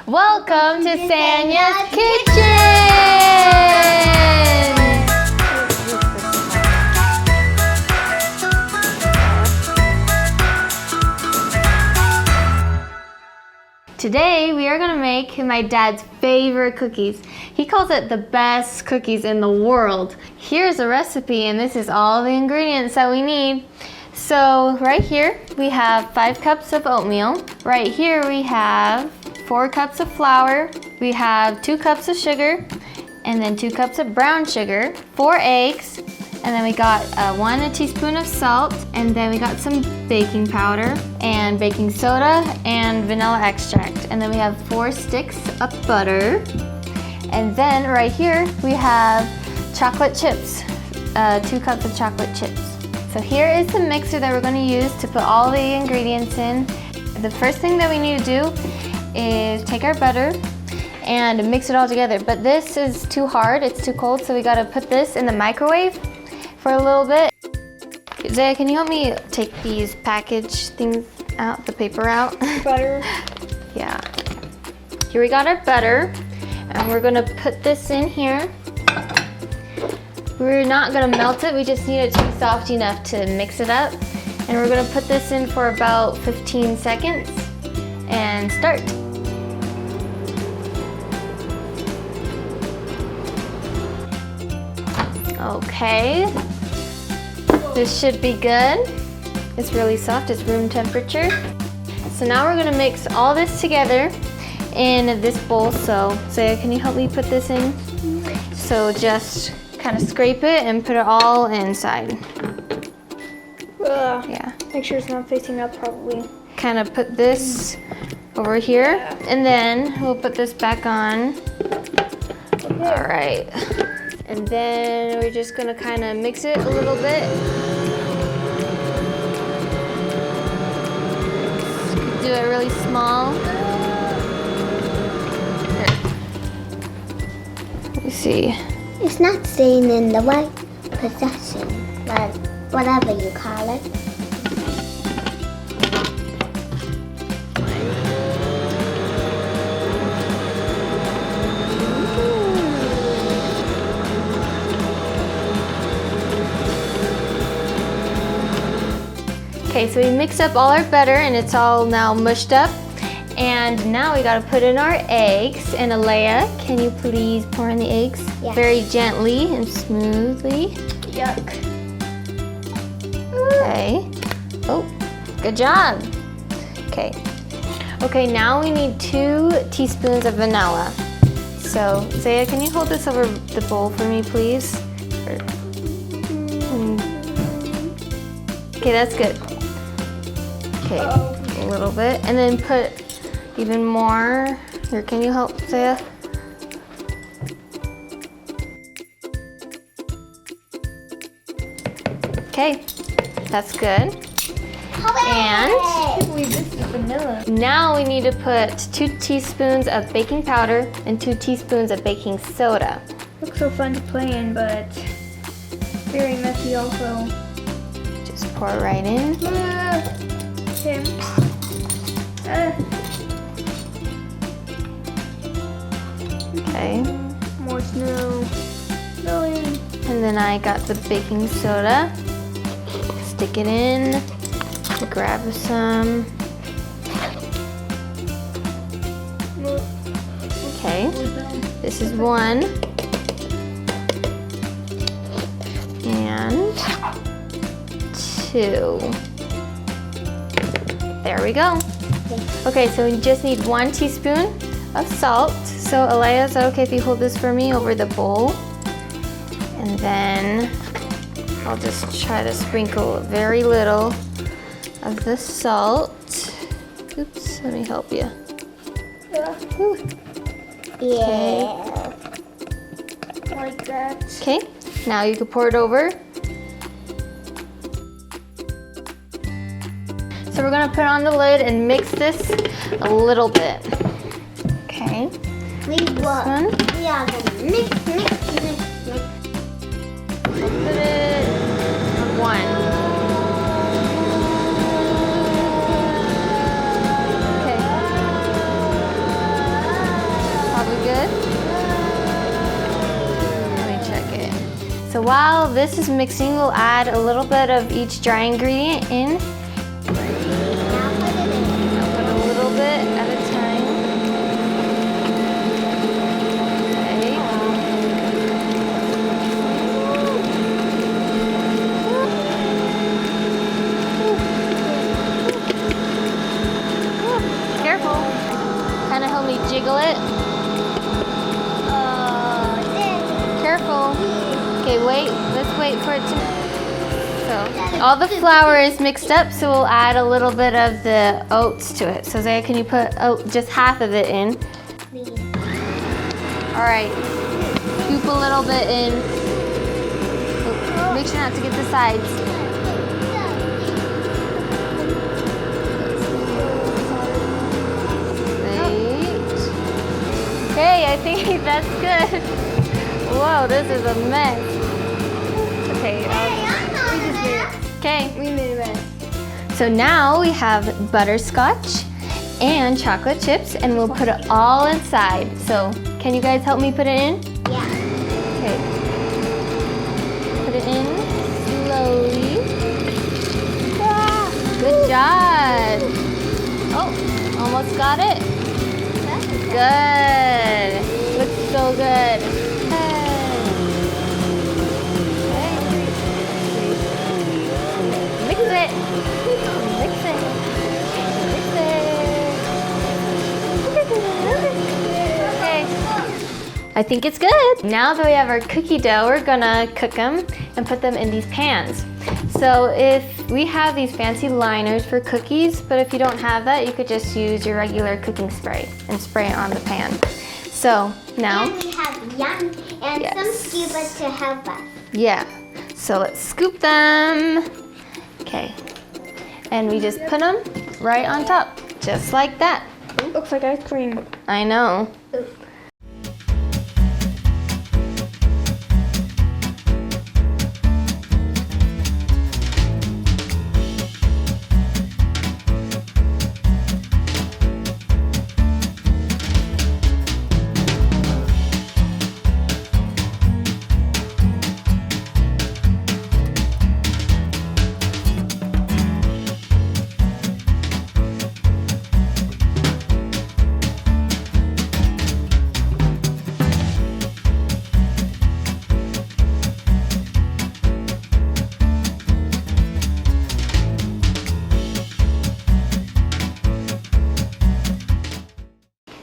Welcome to Sanya's Kitchen! Today we are going to make my dad's favorite cookies. He calls it the best cookies in the world. Here's a recipe and this is all the ingredients that we need. So right here we have 5 cups of oatmeal. Right here we have 4 cups of flour. We have 2 cups of sugar and then 2 cups of brown sugar, 4 eggs, and then we got 1 teaspoon of salt, and then we got some baking powder and baking soda and vanilla extract. And then we have 4 sticks of butter. And then right here we have chocolate chips, 2 cups of chocolate chips. So here is the mixer that we're going to use to put all the ingredients in. The first thing that we need to do is take our butter and mix it all together. But this is too hard, it's too cold, so we got to put this in the microwave for a little bit. Zaya, can you help me take these package things out, the paper out? Butter. Yeah. Here we got our butter, and we're gonna put this in here. We're not gonna melt it, we just need it to be soft enough to mix it up. And we're gonna put this in for about 15 seconds and start. Okay, this should be good. It's really soft, it's room temperature. So now we're gonna mix all this together in this bowl. So Zaya, can you help me put this in? So just kind of scrape it and put it all inside. Yeah. Make sure it's not facing up probably. Kind of put this over here, and then we'll put this back on. All right. And then we're just gonna kind of mix it a little bit. Do it really small. Let me see. It's not staying in the right position, but whatever you call it. Okay, so we mixed up all our butter and it's all now mushed up. And now we gotta put in our eggs. And Alea, can you please pour in the eggs? Yes. Very gently and smoothly. Yuck. Okay. Oh, good job. Okay. Okay, now we need 2 teaspoons of vanilla. So, Zaya, can you hold this over the bowl for me, please? Okay, that's good. Okay, a little bit. And then put even more. Here, can you help, Zaya? Okay, that's good. And I can't believe this is vanilla. now we need to put 2 teaspoons of baking powder and 2 teaspoons of baking soda. Looks so fun to play in, but very messy also. Just pour it right in. Okay. Okay. More snow. And then I got the baking soda. Stick it in. Grab some. Okay. This is 1. And 2. There we go. Okay, so we just need 1 teaspoon of salt. So Alea, is that okay if you hold this for me over the bowl? And then I'll just try to sprinkle very little of the salt. Oops, let me help you. Ooh. Yeah. Like that. Okay, now you can pour it over. So we're gonna put on the lid and mix this a little bit. Okay. We are gonna mix. Put it on 1. Okay. good? Let me check it. So while this is mixing, we'll add a little bit of each dry ingredient in. Put a little bit at a time. Okay. Careful. Kind of help me jiggle it. Careful. Okay, wait. Let's wait for it to. So all the flour is mixed up, so we'll add a little bit of the oats to it. So Zaya, can you put just half of it in? All right. Scoop a little bit in. Oh, make sure not to get the sides. Wait. Okay, I think that's good. Whoa, this is a mess. Okay. Okay. We made a mess. So now we have butterscotch and chocolate chips, and we'll put it all inside. So can you guys help me put it in? Yeah. Okay. Put it in slowly. Good job. Oh, almost got it. Good. Looks so good. Mix it. Mix it. Mix it. Okay. I think it's good. Now that we have our cookie dough, we're gonna cook them and put them in these pans. So if we have these fancy liners for cookies, but if you don't have that, you could just use your regular cooking spray and spray it on the pan. So now, And we have yum and Yes. some scoopers to help us. yeah. So let's scoop them. Okay. And we just put them right on top, just like that. Looks like ice cream. I know.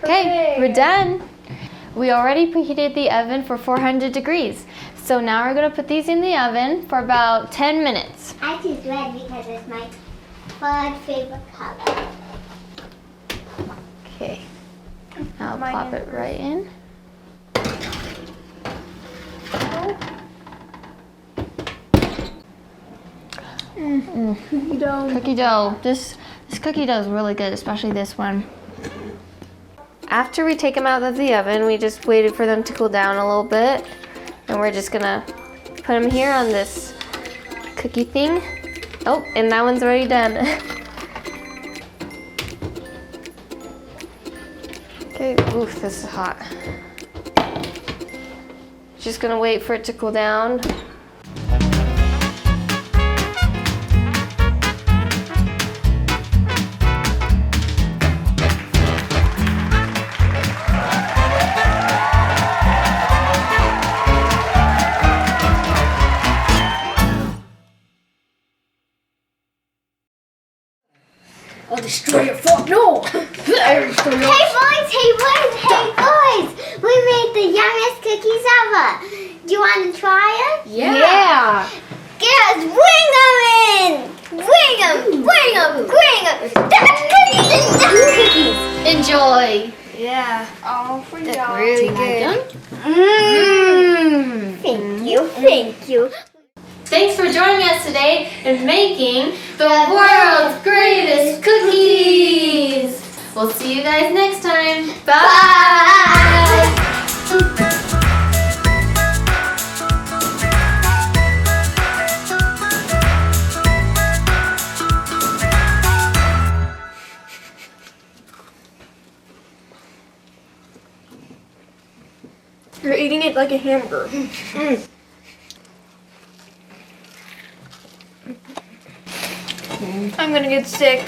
Okay, we're done. We already preheated the oven for 400 degrees. So now we're gonna put these in the oven for about 10 minutes. I choose red because it's my third favorite color. Okay, I'll Mine plop in it right in. Cookie dough. Cookie dough. This cookie dough is really good, especially this one. After we take them out of the oven, we just waited for them to cool down a little bit. And we're just gonna put them here on this cookie thing. Oh, and that one's already done. Okay, oof, this is hot. Just gonna wait for it to cool down. I'll destroy your fork. No! Hey boys, hey boys, hey boys! We made the yummiest cookies ever. Do you want to try it? Yeah. Yes, bring them in! Bring them, bring them, bring them! That's cookies and cookies! Enjoy! Yeah. Oh, for y'all. Really good. Thank you, thank you. Thanks for joining us today in making the world's greatest cookies. We'll see you guys next time. Bye. You're eating it like a hamburger. I'm gonna get sick.